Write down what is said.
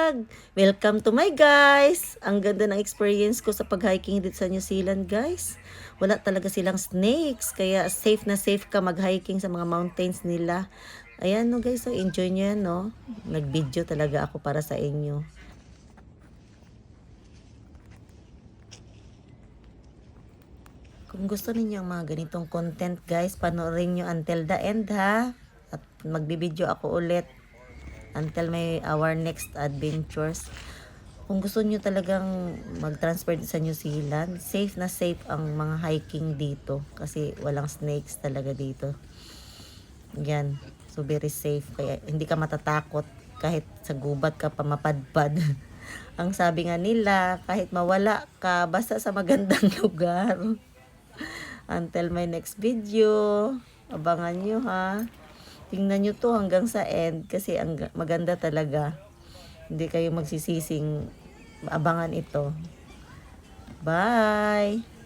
vlog! Welcome to my guys! Ang ganda ng experience ko sa pag-hiking dito sa New Zealand guys. Wala talaga silang snakes, kaya safe na safe ka mag-hiking sa mga mountains nila. Ayan no guys, so enjoy nyo yan no. Nag-video talaga ako para sa inyo. Kung gusto ninyo ang mga ganitong content guys, panoorin nyo until the end ha. At magbibideo ako ulit until may our next adventures. Kung gusto nyo talagang mag-transfer sa New Zealand, safe na safe ang mga hiking dito kasi walang snakes talaga dito. Yan. So very safe. Kaya hindi ka matatakot kahit sa gubat ka pa mapadpad. Ang sabi nga nila, kahit mawala ka, basta sa magandang lugar. Until my next video, abangan nyo ha. Tingnan nyo to hanggang sa end kasi ang maganda talaga. Hindi kayo magsisising abangan ito. Bye!